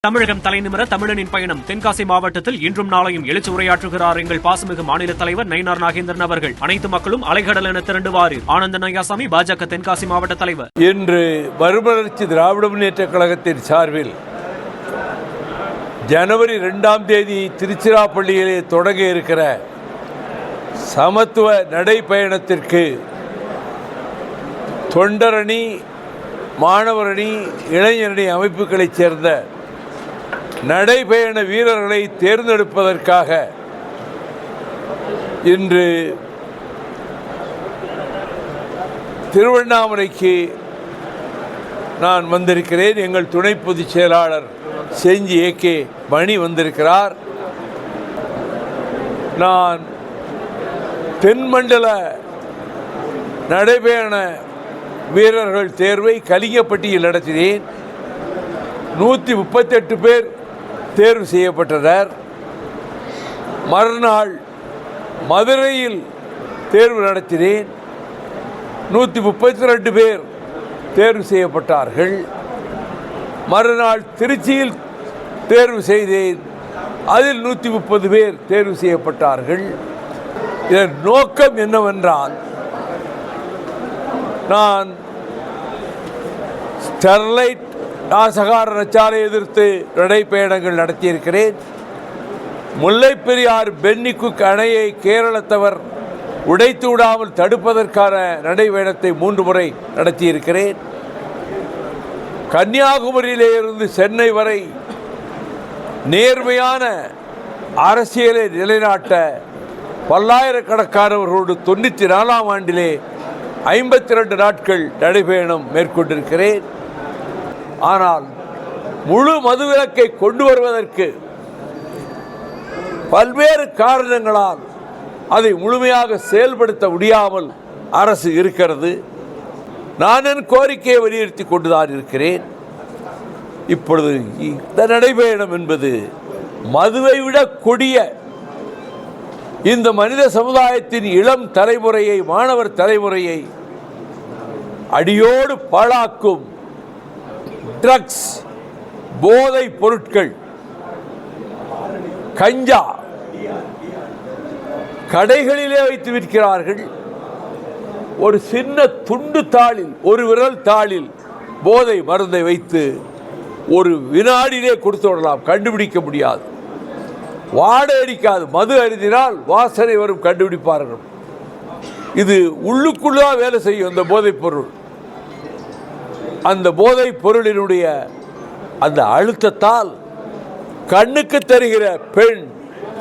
தமிழகம் தலைநிமிர தமிழனின் பயணம் தென்காசி மாவட்டத்தில் இன்றும் நாளையும் எழுச்சி உரையாற்றுகிறார் எங்கள் பாசமிகு மாநில தலைவர் நயினார் நாகேந்திரன் அவர்கள். அனைத்து மக்களும் அலைகடல் என திரண்டுவாரு. ஆனந்த நையாசாமி, பாஜக தென்காசி மாவட்ட தலைவர். இன்று மறுமலர்ச்சி திராவிட முன்னேற்ற கழகத்தின் சார்பில் ஜனவரி 2ஆம் தேதி திருச்சிராப்பள்ளியிலே தொடங்க இருக்கிற சமத்துவ நடைப்பயணத்திற்கு தொண்டரணி, மாணவரணி, இளைஞரணி அமைப்புகளைச் சேர்ந்த நடைபயண வீரர்களை தேர்ந்தெடுப்பதற்காக இன்று திருவண்ணாமலைக்கு நான் வந்திருக்கிறேன். எங்கள் துணை பொதுச் செயலாளர் செஞ்சி ஏகே மணி வந்திருக்கிறார். நான் தென்மண்டல நடைபயண வீரர்கள் தேர்வை கலிங்கப்பட்டியில் நடத்தினேன். 138 பேர் தேர்வு செய்யப்பட்டனர். மறுநாள் மதுரையில் தேர்வு நடத்தினேன். 132 பேர் தேர்வு செய்யப்பட்டார்கள். மறுநாள் திருச்சியில் தேர்வு செய்தேன். அதில் 130 பேர் தேர்வு செய்யப்பட்டார்கள். இதன் நோக்கம் என்னவென்றால், நான் ஸ்டெர்லைட் நாசகார நச்சாலை எதிர்த்து நடைப்பயணங்கள் நடத்தியிருக்கிறேன். முல்லைப் பெரியார் பென்னிக்குக் அணையை கேரளத்தவர் உடைத்து விடாமல் தடுப்பதற்கான நடைப்பயணத்தை 3 முறை நடத்தியிருக்கிறேன். கன்னியாகுமரியிலே இருந்து சென்னை வரை நேர்மையான அரசியலை நிலைநாட்ட பல்லாயிரக்கணக்கானவர்களோடு 94ஆம் ஆண்டிலே 52 நாட்கள் நடைபயணம் மேற்கொண்டிருக்கிறேன். ஆனால் முழு மதுவிலக்கை கொண்டு வருவதற்கு பல்வேறு காரணங்களால் அதை முழுமையாக செயல்படுத்த முடியாமல் அரசு இருக்கிறது. நான் என் கோரிக்கையை வலியுறுத்தி கொண்டுதான் இருக்கிறேன். இப்பொழுது இந்த நடைபயணம் என்பது மதுவை விட கொடிய இந்த மனித சமுதாயத்தின் இளம் தலைமுறையை, மாணவர் தலைமுறையை அடியோடு பாழாக்கும் ட்ரக்ஸ், போதை பொருட்கள், கஞ்சா கடைகளிலே வைத்து விற்கிறார்கள். ஒரு சின்ன துண்டு தாளில், ஒரு விரல் தாளில் போதை மருந்தை வைத்து ஒரு வினாடியிலே கொடுத்து விடலாம், கண்டுபிடிக்க முடியாது. வாடை அடிக்காது. மது அருந்தினால் வாசனை வரும், கண்டுபிடிப்பார்கள். இது உள்ளுக்குள்ளா வேலை செய்யும் அந்த போதைப் பொருள். அந்த போதைப் பொருளினுடைய அந்த அழுத்தத்தால் கண்ணுக்கு தருகிற பெண்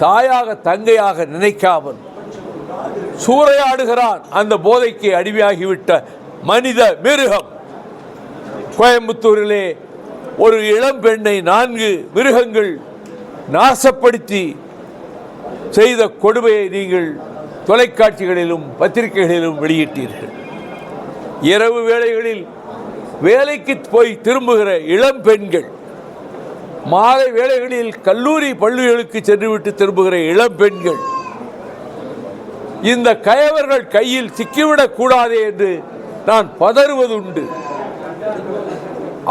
தாயாக, தங்கையாக நினைக்காமல் சூறையாடுகிறான் அந்த போதைக்கு அடிமையாகிவிட்ட மனித மிருகம். கோயம்புத்தூரிலே ஒரு இளம் பெண்ணை 4 மிருகங்கள் நாசப்படுத்தி செய்த கொடுமையை நீங்கள் தொலைக்காட்சிகளிலும் பத்திரிகைகளிலும் வெளியிட்டீர்கள். இரவு வேளைகளில் வேலைக்கு போய் திரும்புகிற இளம் பெண்கள், மாலை வேளைகளில் கல்லூரி பள்ளிகளுக்கு சென்றுவிட்டு திரும்புகிற இளம் பெண்கள், இந்த கயவர்கள் கையில் சிக்கிவிடக் கூடாதே என்று நான் பதறுவதுண்டு.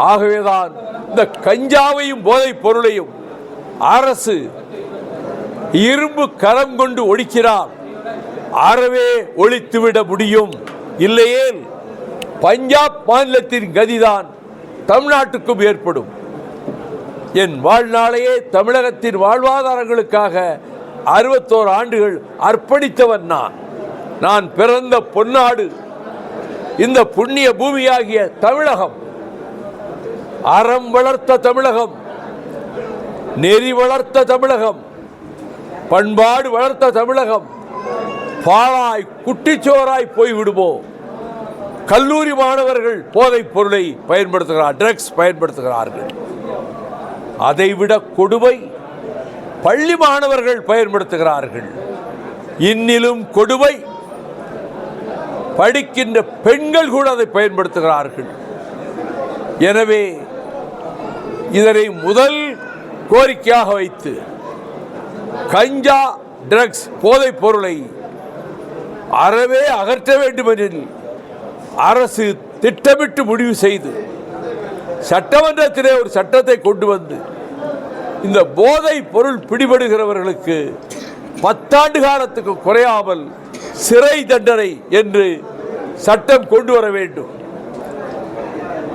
ஆகவேதான் இந்த கஞ்சாவையும் போதைப் பொருளையும் அரசு இரும்பு கரம் கொண்டு ஒழிக்கிறார். அறவே ஒழித்துவிட முடியும். இல்லையேல் பஞ்சாப் மாநிலத்தின் கதிதான் தமிழ்நாட்டுக்கும் ஏற்படும். என் வாழ்நாளையே தமிழகத்தின் வாழ்வாதாரங்களுக்காக 61 ஆண்டுகள் அர்ப்பணித்தவன் நான் பிறந்த பொன்னாடு, இந்த புண்ணிய பூமியாகிய தமிழகம், அறம் வளர்த்த தமிழகம், நெறி வளர்த்த தமிழகம், பண்பாடு வளர்த்த தமிழகம் பாழாய் குட்டிச்சோராய் போய்விடுமோ? கல்லூரி மாணவர்கள் போதைப் பொருளை பயன்படுத்துகிறார், ட்ரக்ஸ் பயன்படுத்துகிறார்கள். அதைவிட கொடுமை பள்ளி மாணவர்கள் பயன்படுத்துகிறார்கள். இன்னிலும் கொடுமை படிக்கின்ற பெண்கள் கூட அதை பயன்படுத்துகிறார்கள். எனவே இதனை முதல் கோரிக்கையாக வைத்து கஞ்சா, ட்ரக்ஸ், போதைப் பொருளை அறவே அகற்ற வேண்டுமெனில் அரசு திட்டமிட்டு முடிவு செய்து சட்டமன்றத்திலே ஒரு சட்டத்தை கொண்டு வந்து இந்த போதை பொருள் பிடிபடுகிறவர்களுக்கு 10 ஆண்டு காலத்துக்கு குறையாமல் சிறை தண்டனை என்று சட்டம் கொண்டு வர வேண்டும்.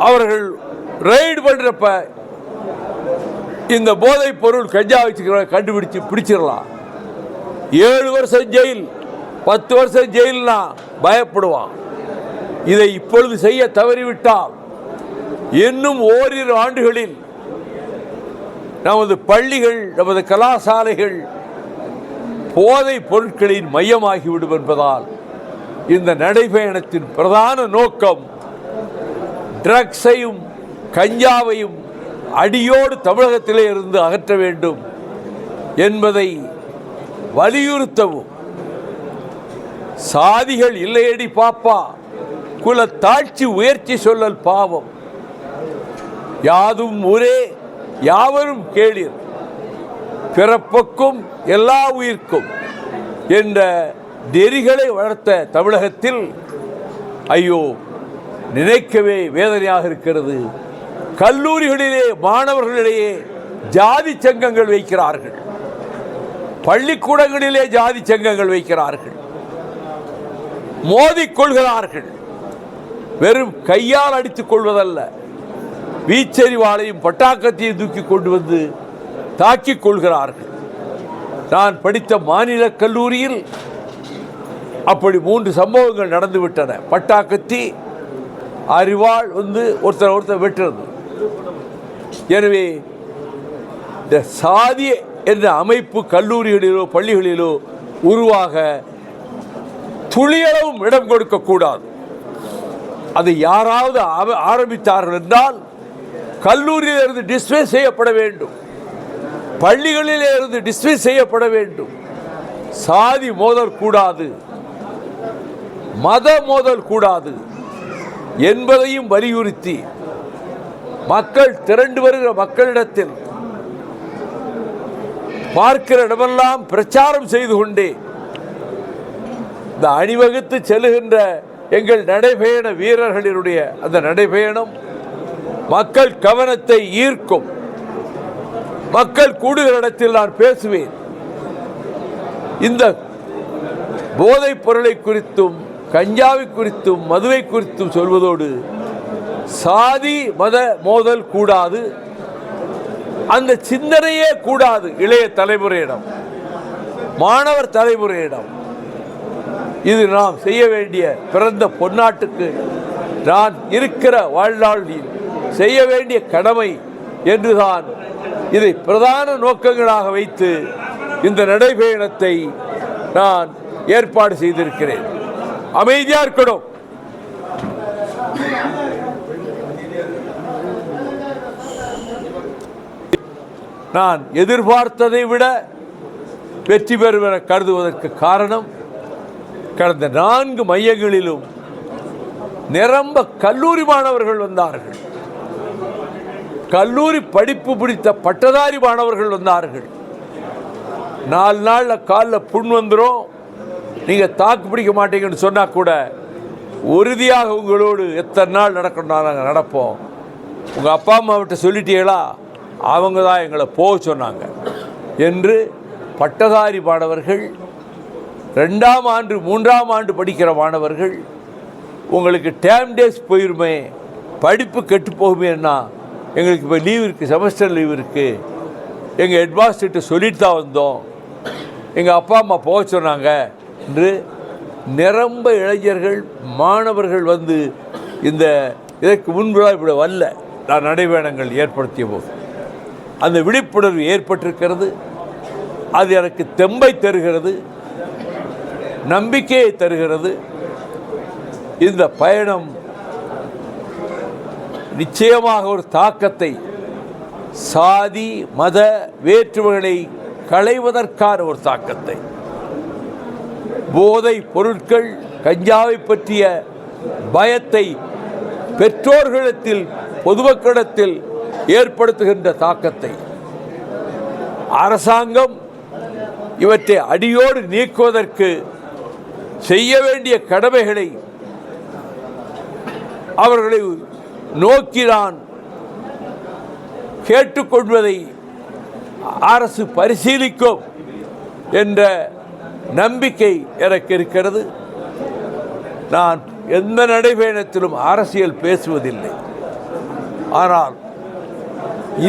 அவர்கள் ரெய்டு பண்றப்ப இந்த போதை பொருள் கஞ்சா வச்சுக்கிறவங்க கண்டுபிடிச்சு பிடிச்சிடலாம். 7 வருஷம் ஜெயில், 10 வருஷம் ஜெயில்னா பயப்படுவான். இதை இப்பொழுது செய்ய தவறிவிட்டால் இன்னும் ஓரிரு ஆண்டுகளில் நமது பள்ளிகள், நமது கலாசாலைகள் போதை பொருட்களின் மையமாகிவிடும் என்பதால் இந்த நடைபயணத்தின் பிரதான நோக்கம் ட்ரக்ஸையும் கஞ்சாவையும் அடியோடு தமிழகத்திலே இருந்து அகற்ற வேண்டும் என்பதை வலியுறுத்தவும், சாதிகள் இல்லையடி பாப்பா, குல தாழ்ச்சி உயர்ச்சி சொல்லல் பாவம், யாதும் ஊரே யாவரும் கேளீர், பிறப்புக்கும் எல்லா உயிர்க்கும் என்ற நெறிகளை வளர்த்த தமிழகத்தில் ஐயோ நினைக்கவே வேதனையாக இருக்கிறது. கல்லூரிகளிலே மாணவர்களிடையே ஜாதி சங்கங்கள் வைக்கிறார்கள், பள்ளிக்கூடங்களிலே ஜாதி சங்கங்கள் வைக்கிறார்கள், மோதிக்கொள்கிறார்கள். வெறும் கையால் அடித்துக் கொள்வதல்ல, வீச்செறிவாளையும் பட்டாக்கத்தையும் தூக்கி கொண்டு வந்து தாக்கிக் கொள்கிறார்கள். நான் படித்த மாநில கல்லூரியில் அப்படி 3 சம்பவங்கள் நடந்துவிட்டன. பட்டாக்கத்தி, அறிவாள் வந்து ஒருத்தர் வெட்டுறது. எனவே இந்த சாதி என்ற அமைப்பு கல்லூரிகளிலோ பள்ளிகளிலோ உருவாக துளியளவும் இடம் கொடுக்கக்கூடாது. அதை யாராவது ஆரம்பித்தார்கள் என்றால் கல்லூரியிலிருந்து டிஸ்மிஸ் செய்யப்பட வேண்டும், பள்ளிகளிலே இருந்து டிஸ்மிஸ் செய்யப்பட வேண்டும். சாதி மோதல் கூடாது, மத மோதல் கூடாது என்பதையும் வலியுறுத்தி மக்கள் திரண்டு வருகிற மக்களிடத்தில் பார்க்கிற இடமெல்லாம் பிரச்சாரம் செய்து கொண்டே இந்த அணிவகுத்து செல்லுகின்ற எங்கள் நடைபயண வீரர்களினுடைய அந்த நடைபயணம் மக்கள் கவனத்தை ஈர்க்கும். மக்கள் கூடுகிற இடத்தில் நான் பேசுவேன். இந்த போதைப் பொருளை குறித்தும் கஞ்சாவை குறித்தும் மதுவை குறித்தும் சொல்வதோடு சாதி மத மோதல் கூடாது, அந்த சிந்தனையே கூடாது. இளைய தலைமுறையிடம், மாணவர் தலைமுறையிடம் இது நாம் செய்ய வேண்டிய பிறந்த பொன்னாட்டுக்கு நான் இருக்கிற வாழ்நாளில் செய்ய வேண்டிய கடமை என்றுதான் இதை பிரதான நோக்கங்களாக வைத்து இந்த நடைபயணத்தை நான் ஏற்பாடு செய்திருக்கிறேன். அமைதியா இருக்கணும். நான் எதிர்பார்த்ததை விட வெற்றி பெறும் என கருதுவதற்கு காரணம், கடந்த 4 மையங்களிலும் நிரம்ப கல்லூரி மாணவர்கள் வந்தார்கள், கல்லூரி படிப்பு பிடித்த பட்டதாரி மாணவர்கள் வந்தார்கள். 4 நாளில் காலில் புண் வந்துடும், நீங்கள் தாக்கு பிடிக்க மாட்டீங்கன்னு சொன்னால் கூட உறுதியாக உங்களோடு எத்தனை நாள் நடக்கணும் நாங்கள் நடப்போம். உங்கள் அப்பா அம்மாவிட்ட சொல்லிட்டீங்களா, அவங்க தான் எங்களை போக சொன்னாங்க என்று பட்டதாரி மாணவர்கள், 2ஆம் ஆண்டு 3ஆம் ஆண்டு படிக்கிற மாணவர்கள், உங்களுக்கு டேம் டேஸ் போயிருமே, படிப்பு கெட்டு போகுமேன்னா எங்களுக்கு இப்போ லீவ் இருக்குது, செமஸ்டர் லீவ் இருக்குது, எங்கள் ஹெட்மாஸ்டர்கிட்ட சொல்லிட்டு தான் வந்தோம், எங்கள் அப்பா அம்மா போக சொன்னாங்க என்று நிரம்ப இளைஞர்கள் மாணவர்கள் வந்து இதற்கு முன்புதான் இப்படி வரல. நான் நடைபயணங்கள் ஏற்படுத்திய போது அந்த விழிப்புணர்வு ஏற்பட்டிருக்கிறது. அது எனக்கு தெம்பை தருகிறது, நம்பிக்கையை தருகிறது. இந்த பயணம் நிச்சயமாக ஒரு தாக்கத்தை, சாதி மத வேற்றுமைகளை களைவதற்கான ஒரு தாக்கத்தை, போதை பொருட்கள் கஞ்சாவை பற்றிய பயத்தை பெற்றோர்களிடத்தில் பொதுமக்களிடத்தில் ஏற்படுத்துகின்ற தாக்கத்தை, அரசாங்கம் இவற்றை அடியோடு நீக்குவதற்கு செய்ய வேண்டிய கடமைகளை அவர்களை நோக்கி நான் கேட்டுக்கொள்வதை அரசு பரிசீலிக்கும் என்ற நம்பிக்கை எனக்கு இருக்கிறது. நான் எந்த நடைபயணத்திலும் அரசியல் பேசுவதில்லை. ஆனால்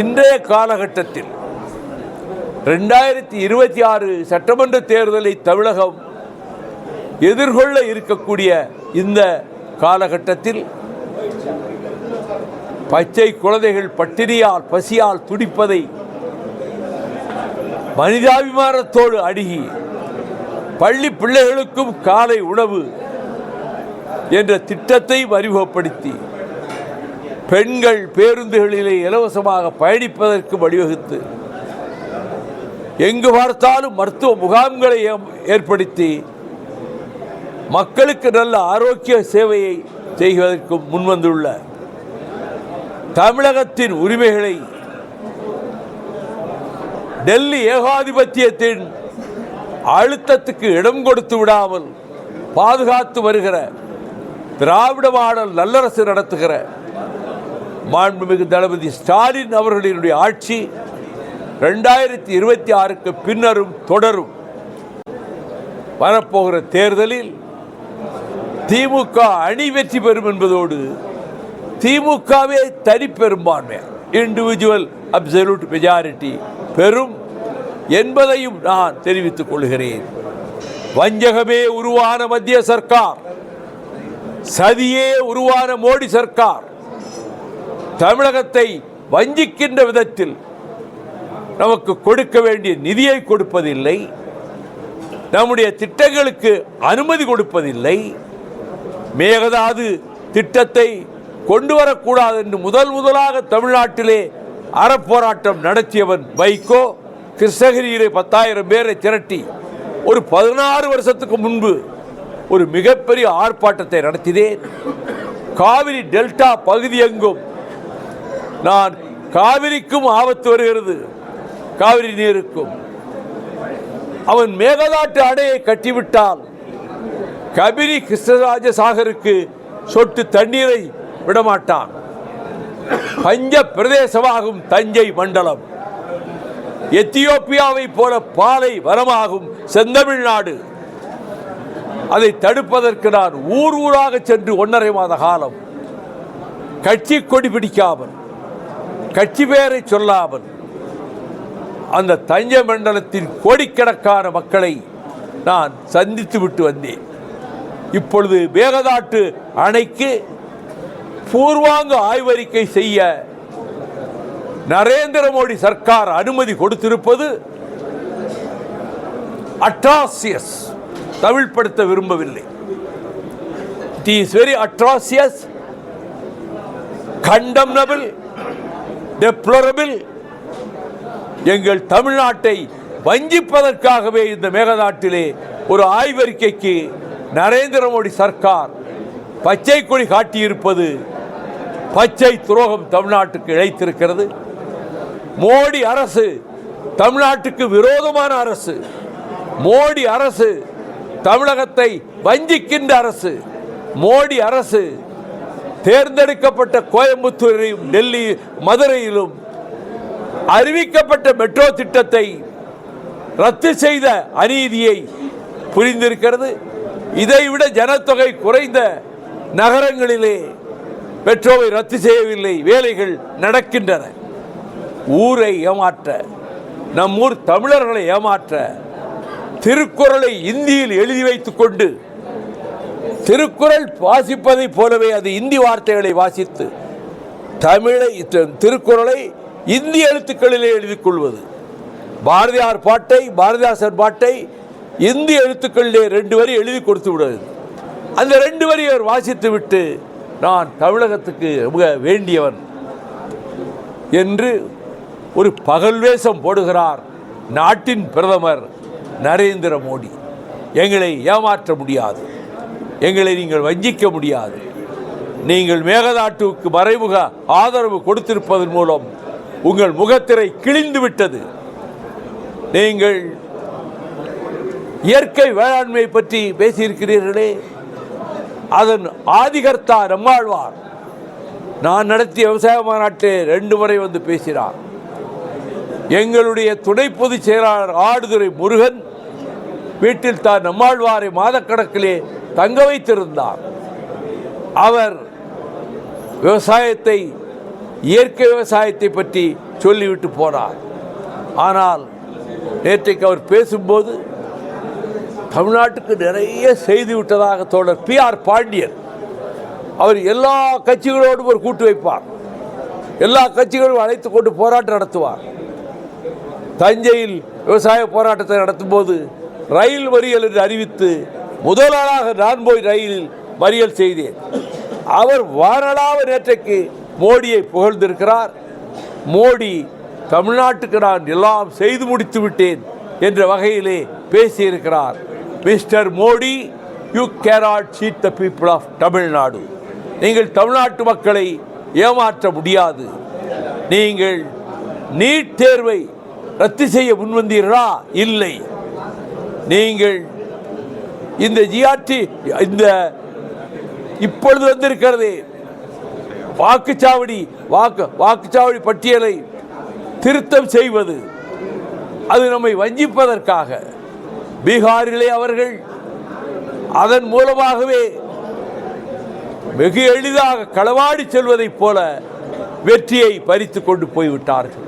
இன்றைய காலகட்டத்தில் 2026 சட்டமன்ற தேர்தலை தமிழகம் எதிர்கொள்ள இருக்கக்கூடிய இந்த காலகட்டத்தில் பச்சை குழந்தைகள் பட்டினியால் பசியால் துடிப்பதை மனிதாபிமானத்தோடு அணுகி பள்ளி பிள்ளைகளுக்கும் காலை உணவு என்ற திட்டத்தை அறிமுகப்படுத்தி பெண்கள் பேருந்துகளிலே இலவசமாக பயணிப்பதற்கு வழிவகுத்து எங்கு பார்த்தாலும் மருத்துவ முகாம்களை ஏற்படுத்தி மக்களுக்கு நல்ல ஆரோக்கிய சேவையை செய்வதற்கு முன்வந்துள்ள தமிழகத்தின் உரிமைகளை டெல்லி ஏகாதிபத்தியத்தின் அழுத்தத்துக்கு இடம் கொடுத்து விடாமல் பாதுகாத்து வருகிற திராவிட மாடல் நல்லரசு நடத்துகிற மாண்புமிகு தளபதி ஸ்டாலின் அவர்களினுடைய ஆட்சி 2026க்கு பின்னரும் தொடரும். வரப்போகிற தேர்தலில் திமுக அணி வெற்றி பெறும் என்பதோடு திமுகவே தனி பெரும்பான்மை இண்டிவிஜுவல் அப்சல்யூட் மெஜாரிட்டி பெறும் என்பதையும் நான் தெரிவித்துக் கொள்கிறேன். வஞ்சகமே உருவான மத்திய சர்க்கார், சதியே உருவான மோடி சர்க்கார் தமிழகத்தை வஞ்சிக்கின்ற விதத்தில் நமக்கு கொடுக்க வேண்டிய நிதியை கொடுப்பதில்லை, நம்முடைய திட்டங்களுக்கு அனுமதி கொடுப்பதில்லை. மேகதாது திட்டத்தை கொண்டு வரக்கூடாது என்று முதலாக தமிழ்நாட்டிலே அறப்போராட்டம் நடத்தியவன் வைகோ. கிருஷ்ணகிரியிலே 10,000 பேரை திரட்டி ஒரு 16 வருஷத்துக்கு முன்பு ஒரு மிகப்பெரிய ஆர்ப்பாட்டத்தை நடத்தினேன். காவிரி டெல்டா பகுதி எங்கும் நான் காவிரிக்கும் ஆபத்து வருகிறது, காவிரி நீருக்கும். அவன் மேகதாட்டு அணையை கட்டிவிட்டால் கபினி கிருஷ்ணராஜ சாகருக்கு சொட்டு தண்ணீரை விடமாட்டான். பஞ்ச பிரதேசமாகும் தஞ்சை மண்டலம், எத்தியோப்பியாவை போல பாலை வரமாகும் செந்தமிழ்நாடு. அதை தடுப்பதற்கு நான் ஊராக சென்று 1.5 மாத காலம் கட்சி கொடி பிடிக்காமல், கட்சி பெயரை சொல்லாமல் அந்த தஞ்சை மண்டலத்தின் கோடிக்கணக்கான மக்களை நான் சந்தித்து விட்டு வந்தேன். இப்பொழுது மேகதாட்டு அணைக்கு பூர்வாங்க ஆய்வறிக்கை செய்ய நரேந்திர மோடி சர்க்கார் அனுமதி கொடுத்திருப்பது அட்ராசியஸ். தமிழ் படுத்த விரும்பவில்லை. It is very atrocious, condemnable, deplorable. எங்கள் தமிழ்நாட்டை வஞ்சிப்பதற்காகவே இந்த மேகதாட்டிலே ஒரு ஆய்வறிக்கைக்கு நரேந்திர மோடி சர்க்கார் பச்சை கொடி காட்டியிருப்பது பச்சை துரோகம் தமிழ்நாட்டுக்கு இழைத்திருக்கிறது. மோடி அரசு தமிழ்நாட்டுக்கு விரோதமான அரசு. மோடி அரசு தமிழகத்தை வஞ்சிக்கின்ற அரசு. மோடி அரசு தேர்ந்தெடுக்கப்பட்ட கோயம்புத்தூரிலும் டெல்லி மதுரையிலும் அறிவிக்கப்பட்ட மெட்ரோ திட்டத்தை ரத்து செய்த அநீதியை புரிந்திருக்கிறது. இதைவிட ஜனத்தொகை குறைந்த நகரங்களிலே மெட்ரோவை ரத்து செய்யவில்லை, வேலைகள் நடக்கின்றன. ஊரை ஏமாற்ற, நம் ஊர் தமிழர்களை ஏமாற்ற திருக்குறளை இந்தியில் எழுதி வைத்துக் கொண்டு திருக்குறள் வாசிப்பதை போலவே அது இந்தி வார்த்தைகளை வாசித்து தமிழை திருக்குறளை இந்தி எழுத்துக்களிலே எழுதிக் கொள்வது. பாரதியார் பாட்டை, பாரதிதாசன் பாட்டை இந்தி எழுத்துக்களிலே 2 வரி எழுதி கொடுத்து விடுவது. அந்த 2 வரி அவர் வாசித்து விட்டு நான் தமிழகத்துக்கு மிக வேண்டியவன் என்று ஒரு பகல் வேஷம் போடுகிறார் நாட்டின் பிரதமர் நரேந்திர மோடி. எங்களை ஏமாற்ற முடியாது, எங்களை நீங்கள் வஞ்சிக்க முடியாது. நீங்கள் மேகதாட்டுக்கு மறைமுக ஆதரவு கொடுத்திருப்பதன் மூலம் உங்கள் முகத்திரை கிழிந்து விட்டது. நீங்கள் இயற்கை வேளாண்மை பற்றி பேசியிருக்கிறீர்களே, அதன் ஆதிகர்த்தா நம்மாழ்வார் நான் நடத்திய விவசாய மாநாட்டில் 2 முறை வந்து பேசினார். எங்களுடைய துணை பொதுச் செயலாளர் ஆடுதுறை முருகன் வீட்டில் தான் நம்மாழ்வாரை மாதக்கணக்கிலே தங்க வைத்திருந்தார். அவர் விவசாயத்தை, இயற்கை விவசாயத்தை பற்றி சொல்லிவிட்டு போனார். ஆனால் நேற்றைக்கு அவர் பேசும்போது தமிழ்நாட்டுக்கு நிறைய செய்து விட்டதாக தோழர் PR பாண்டியன், அவர் எல்லா கட்சிகளோடும் ஒரு கூட்டு வைப்பார், எல்லா கட்சிகளும் அழைத்து கொண்டு போராட்டம் நடத்துவார். தஞ்சையில் விவசாய போராட்டத்தை நடத்தும் போது ரயில் மறியல் என்று அறிவித்து முதலாளாக நான் போய் ரயிலில் மறியல் செய்தேன். அவர் வானளாவ நேற்றைக்கு மோடியை புகழ்ந்திருக்கிறார். மோடி தமிழ்நாட்டுக்கு நான் எல்லாம் செய்து முடித்து விட்டேன் என்ற வகையிலே பேசியிருக்கிறார். Mister Modi, you cannot cheat the people of Tamil Nadu. நீங்கள் தமிழ்நாட்டு மக்களை ஏமாற்ற முடியாது. நீங்கள் நீட் தேர்வை ரத்து செய்ய முன்வந்தீர்களா? இல்லை. நீங்கள் இந்த ஜிஆர்டி, இந்த இப்பொழுது வந்திருக்கிறது வாக்குச்சாவடி பட்டியலை திருத்தம் செய்வது, அது நம்மை வஞ்சிப்பதற்காக. பீகாரிலே அவர்கள் அதன் மூலமாகவே வெகு எளிதாக களவாடி செல்வதைப் போல வெற்றியை பறித்து கொண்டு போய்விட்டார்கள்.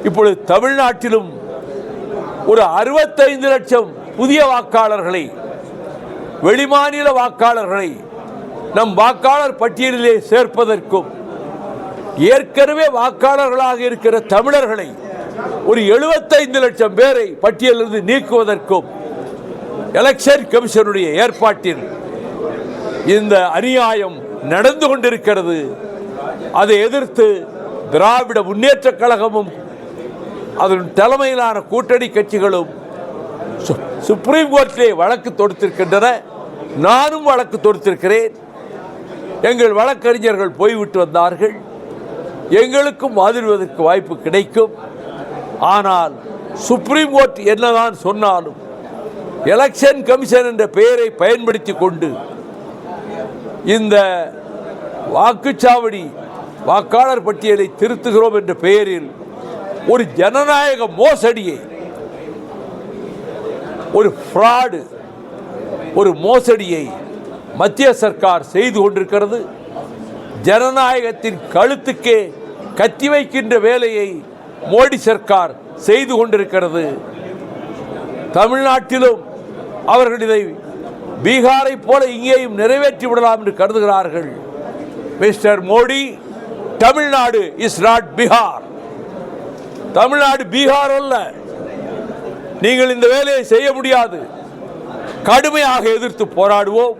இப்பொழுது தமிழ்நாட்டிலும் ஒரு 65 லட்சம் புதிய வாக்காளர்களை, வெளிமாநில வாக்காளர்களை நம் வாக்காளர் பட்டியலிலே சேர்ப்பதற்கும், ஏற்கனவே வாக்காளர்களாக இருக்கிற தமிழர்களை ஒரு 75 லட்சம் பேரை பட்டியலிருந்து நீக்குவதற்கும் எலெக்ஷன் கமிஷனுடைய ஏற்பாட்டில் இந்த அநியாயம் நடந்து கொண்டிருக்கிறது. அதை எதிர்த்து திராவிட முன்னேற்ற கழகமும் அதன் தலைமையிலான கூட்டணி கட்சிகளும் சுப்ரீம் கோர்ட்டிலே வழக்கு தொடுத்திருக்கின்றன. நானும் வழக்கு தொடுத்திருக்கிறேன். எங்கள் வழக்கறிஞர்கள் போய்விட்டு வந்தார்கள். எங்களுக்கும் வாதிடுவதற்கு வாய்ப்பு கிடைக்கும். ஆனால் சுப்ரீம் கோர்ட் என்னதான் சொன்னாலும் எலெக்ஷன் கமிஷன் என்ற பெயரை பயன்படுத்தி கொண்டு இந்த வாக்குச்சாவடி வாக்காளர் பட்டியலை திருத்துகிறோம் என்ற பெயரில் ஒரு ஜனநாயக மோசடியை, ஒரு ஃப்ராடு, ஒரு மோசடியை மத்திய சர்க்கார் செய்து கொண்டிருக்கிறது. ஜனநாயகத்தின் கழுத்துக்கே கத்தி வைக்கின்ற வேலையை மோடி சர்க்கார் செய்து கொண்டிருக்கிறது. தமிழ்நாட்டிலும் அவர்கள் இதை பீகாரை போல இங்கேயும் நிறைவேற்றி விடலாம் என்று கருதுகிறார்கள். Mister Modi, Tamil Nadu is not Bihar. Tamil Nadu Bihar அல்ல. நீங்கள் இந்த வேலையை செய்ய முடியாது. கடுமையாக எதிர்த்து போராடுவோம்.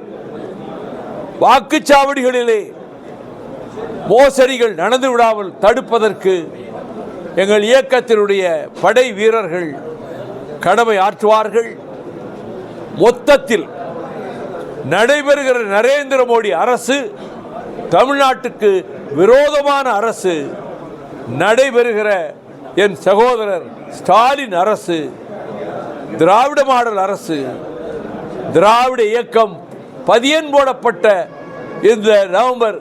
வாக்குச்சாவடிகளிலே மோசடிகள் நடந்து விடாமல் தடுப்பதற்கு எங்கள் இயக்கத்தினுடைய படை வீரர்கள் கடமை ஆற்றுவார்கள். மொத்தத்தில் நடைபெறுகிற நரேந்திர மோடி அரசு தமிழ்நாட்டுக்கு விரோதமான அரசு, நடைபெறுகிற என் சகோதரர் ஸ்டாலின் அரசு திராவிட மாடல் அரசு, திராவிட இயக்கம் பதியன் போடப்பட்ட இந்த நவம்பர்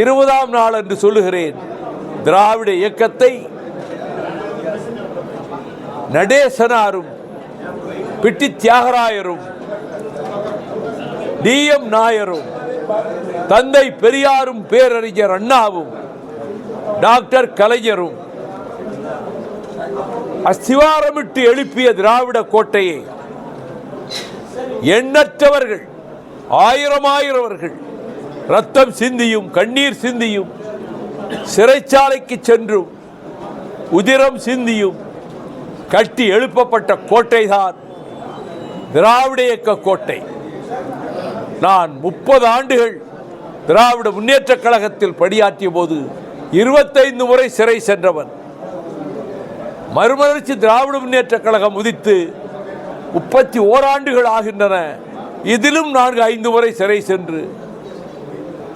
20ஆம் நாள் என்று சொல்லுகிறேன். திராவிட இயக்கத்தை நடேசனாரும் பிட்டி தியாகராயரும் DM நாயரும் தந்தை பெரியாரும் பேரறிஞர் அண்ணாவும் டாக்டர் கலைஞரும் அஸ்திவாரமிட்டு எழுப்பிய திராவிட கோட்டையை எண்ணற்றவர்கள், ஆயிரமாயிரவர்கள் ரத்தம் சிந்தியும் கண்ணீர் சிந்தியும் சிறைச்சாலைக்கு சென்றும் உதிரம் சிந்தியும் கட்டி எழுப்பப்பட்ட கோட்டைதான் திராவிட இயக்க கோட்டை. நான் 30 ஆண்டுகள் திராவிட முன்னேற்ற கழகத்தில் பணியாற்றிய போது 25 முறை சிறை சென்றவன். மறுமலர்ச்சி திராவிட முன்னேற்ற கழகம் உதித்து 31 ஆண்டுகள் ஆகின்றன. இதிலும் 4-5 முறை சிறை சென்று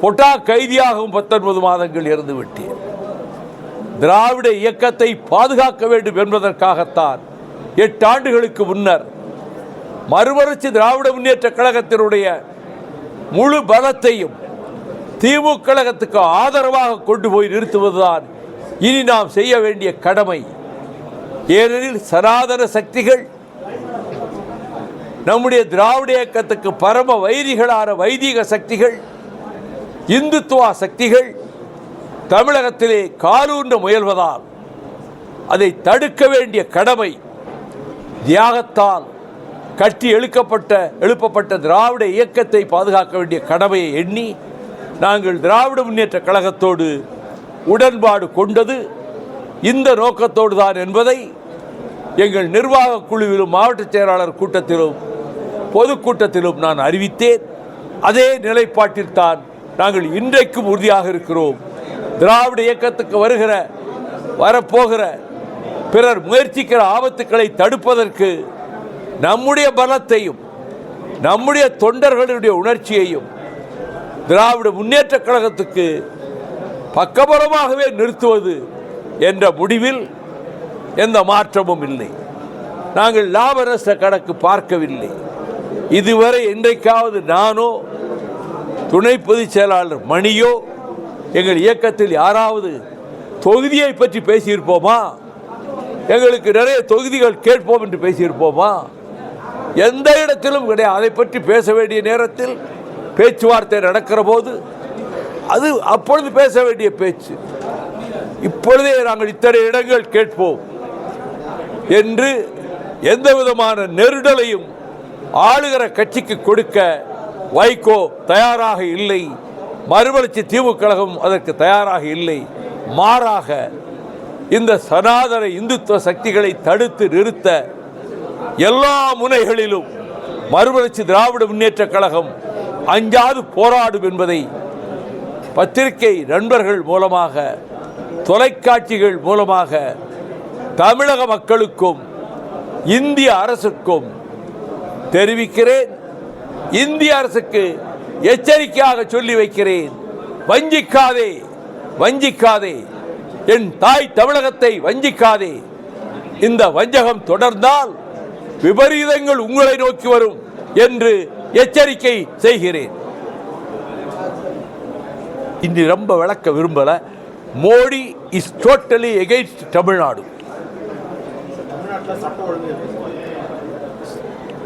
பொட்டா கைதியாகவும் 19 மாதங்கள் இருந்து விட்டேன். திராவிட இயக்கத்தை பாதுகாக்க வேண்டும் என்பதற்காகத்தான் 8 ஆண்டுகளுக்கு முன்னர் மறுமலர்ச்சி திராவிட முன்னேற்ற கழகத்தினுடைய முழு பலத்தையும் திமுக கழகத்துக்கு ஆதரவாக கொண்டு போய் நிறுத்துவதுதான் இனி நாம் செய்ய வேண்டிய கடமை. ஏனெனில் சனாதன சக்திகள் நம்முடைய திராவிட இயக்கத்துக்கு பரம வைரிகளான வைதிக சக்திகள், இந்துத்துவ சக்திகள் தமிழகத்திலே காலூன்ற முயல்வதால் அதை தடுக்க வேண்டிய கடமை தியாகத்தால் கட்டி எழுப்பப்பட்ட திராவிட இயக்கத்தை பாதுகாக்க வேண்டிய கடமையை எண்ணி நாங்கள் திராவிட முன்னேற்ற கழகத்தோடு உடன்பாடு கொண்டது இந்த நோக்கத்தோடு தான் என்பதை எங்கள் நிர்வாக குழுவிலும் மாவட்ட செயலாளர் கூட்டத்திலும் பொதுக்கூட்டத்திலும் நான் அறிவித்தேன். அதே நிலைப்பாட்டில் தான் நாங்கள் இன்றைக்கும் உறுதியாக இருக்கிறோம். திராவிட இயக்கத்துக்கு வரப்போகிற பிறர் முயற்சிக்கிற ஆபத்துக்களை தடுப்பதற்கு நம்முடைய பலத்தையும் நம்முடைய தொண்டர்களுடைய உணர்ச்சியையும் திராவிட முன்னேற்ற கழகத்துக்கு பக்கபலமாகவே நிறுத்துவது என்ற முடிவில் எந்த மாற்றமும் இல்லை. நாங்கள் லாப நஷ்ட கணக்கு பார்க்கவில்லை. இதுவரை இன்றைக்காவது நானோ துணை பொதுச் செயலாளர் மணியோ எங்கள் இயக்கத்தில் யாராவது தொகுதியை பற்றி பேசியிருப்போமா? எங்களுக்கு நிறைய தொகுதிகள் கேட்போம் என்று பேசியிருப்போமா? எந்த இடத்திலும் கிடையாது. அதை பற்றி பேச வேண்டிய நேரத்தில் பேச்சுவார்த்தை நடக்கிற போது அது அப்பொழுது பேச வேண்டிய பேச்சு. இப்பொழுதே நாங்கள் இத்தனை இடங்கள் கேட்போம் என்று எந்த விதமான நெருடலையும் ஆளுகிற கட்சிக்கு கொடுக்க வைகோ தயாராக இல்லை. மறுமலர்ச்சி திமுக கழகம் அதற்கு தயாராக இல்லை. மாறாக இந்த சனாதன இந்துத்துவ சக்திகளை தடுத்து நிறுத்த எல்லா முனைகளிலும் மறுமலர்ச்சி திராவிட முன்னேற்ற கழகம் அஞ்சாது போராடும் என்பதை பத்திரிகை நண்பர்கள் மூலமாக, தொலைக்காட்சிகள் மூலமாக தமிழக மக்களுக்கும் இந்திய அரசுக்கும் தெரிவிக்கிறேன். இந்திய அரசுக்கு எச்சரிக்கையாக சொல்லி வைக்கிறேன். வஞ்சிக்காதே, வஞ்சிக்காதே, என் தாய் தமிழகத்தை வஞ்சிக்காதே. இந்த வஞ்சகம் தொடர்ந்தால் விபரீதங்கள் உங்களை நோக்கி வரும் என்று எச்சரிக்கை செய்கிறேன். இன்று ரொம்ப விளக்க விரும்பல. Modi is totally against Tamil Nadu.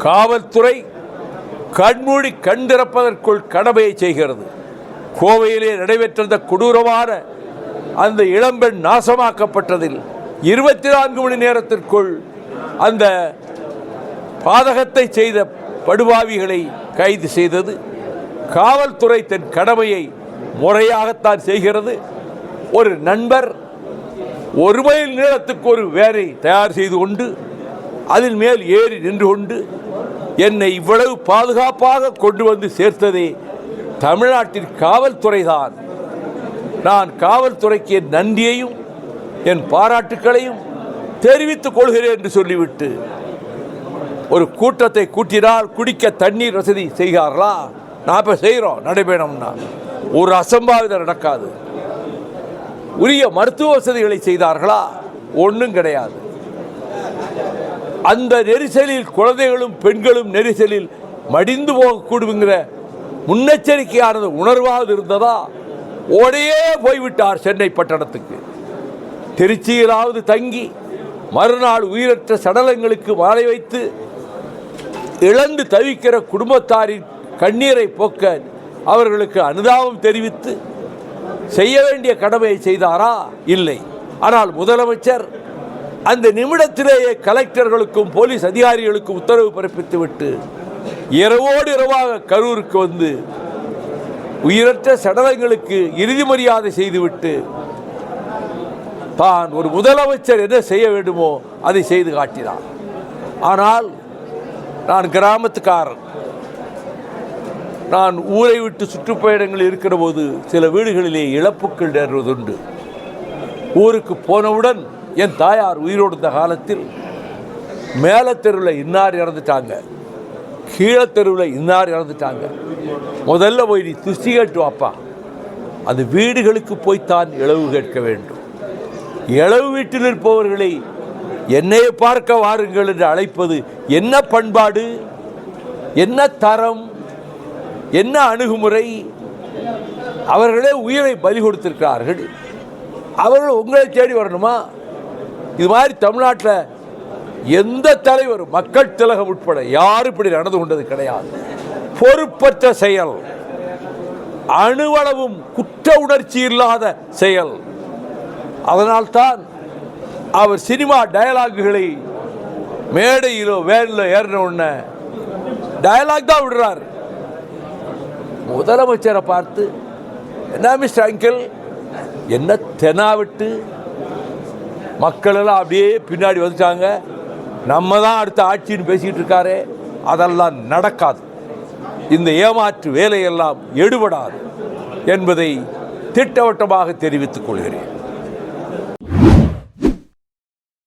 காவல்துறை கண்மூடி கண் திறப்பதற்குள் கடமையை செய்கிறது. கோவையிலே நடைபெற்ற கொடூரமான அந்த இளம்பெண் நாசமாக்கப்பட்டதில் 24 மணி நேரத்திற்குள் அந்த பாதகத்தை செய்த படுபாவிகளை கைது செய்தது. காவல்துறை தன் கடமையை முறையாகத்தான் செய்கிறது. ஒரு நண்பர் 1 மைல் நீளத்துக்கு ஒரு வேனை தயார் செய்து கொண்டு அதில் மேல் ஏறி நின்று கொண்டு என்னை இவ்வளவு பாதுகாப்பாக கொண்டு வந்து சேர்த்ததே தமிழ்நாட்டின் காவல்துறை தான். நான் காவல்துறைக்கு என் நன்றியையும் என் பாராட்டுக்களையும் தெரிவித்துக் கொள்கிறேன் என்று சொல்லிவிட்டு ஒரு கூட்டத்தை கூட்டினால் குடிக்க தண்ணீர் வசதி செய்கிறார்களா? நான் இப்போ செய்கிறோம். நடைபெறணும்னா ஒரு அசம்பாவிதம் நடக்காது. உரிய மருத்துவ வசதிகளை செய்தார்களா? ஒன்றும் கிடையாது. அந்த நெரிசலில் குழந்தைகளும் பெண்களும் நெரிசலில் மடிந்து போகக்கூடுங்கிற முன்னெச்சரிக்கையானது உணர்வாக இருந்ததா? ஓடையே போய்விட்டார் சென்னை பட்டணத்துக்கு. திருச்சியிலாவது தங்கி மறுநாள் உயிரற்ற சடலங்களுக்கு மாலை வைத்து இழந்து தவிக்கிற குடும்பத்தாரின் கண்ணீரை போக்க அவர்களுக்கு அனுதாபம் தெரிவித்து செய்ய வேண்டிய கடமையை செய்தாரா? இல்லை. ஆனால் முதலமைச்சர் அந்த நிமிடத்திலேயே கலெக்டர்களுக்கும் போலீஸ் அதிகாரிகளுக்கும் உத்தரவு பிறப்பித்துவிட்டு இரவோடு இரவாக கரூருக்கு வந்து உயிரற்ற சடலங்களுக்கு இறுதி மரியாதை செய்துவிட்டு தான் ஒரு முதலமைச்சர் என்ன செய்ய வேண்டுமோ அதை செய்து காட்டினார். ஆனால் நான் கிராமத்துக்காரன். நான் ஊரை விட்டு சுற்றுப்பயணங்கள் இருக்கிற போது சில வீடுகளிலே இழப்புக்கள் நேர்வதுண்டு. ஊருக்கு போனவுடன் என் தாயார் உயிரோடு இருந்த காலத்தில் மேல தெருவில் இன்னார் இறந்துட்டாங்க, கீழே தெருவில் இன்னார் இறந்துட்டாங்க, முதல்ல போய் நீ துஷ்டி கேட்டு வாப்பா. அந்த வீடுகளுக்கு போய்த்தான் இழவு கேட்க வேண்டும். இழவு வீட்டில் இருப்பவர்களை என்னை பார்க்க வாருங்கள் என்று அழைப்பது என்ன பண்பாடு, என்ன தரம், என்ன அணுகுமுறை? அவர்களே உயிரை பலி கொடுத்திருக்கிறார்கள். அவர்கள் உங்களை தேடி வரணுமா? இது மாதிரி தமிழ்நாட்டில் எந்த தலைவரும் மக்கள் திலகம் உட்பட யாரும் இப்படி நடந்து கொண்டது கிடையாது. பொறுப்பற்ற செயல், அணுவளவும் குற்ற உணர்ச்சி இல்லாத செயல். அதனால்தான் அவர் சினிமா டயலாக்குகளை மேடையிலோ வேனிலோ ஏறின உடனே டயலாக் தான் விடுறார். முதலமைச்சரை பார்த்து, என்ன மிஸ்டர் அங்கிள், என்ன தெனாவிட்டு மக்கள் எல்லாம் அப்படியே பின்னாடி வந்துட்டாங்க, நம்ம தான் அடுத்த ஆட்சின்னு பேசிக்கிட்டு இருக்காரு. அதெல்லாம் நடக்காது. இந்த ஏமாற்று வேலையெல்லாம் எடுபடாது என்பதை திட்டவட்டமாக தெரிவித்துக் கொள்கிறேன்.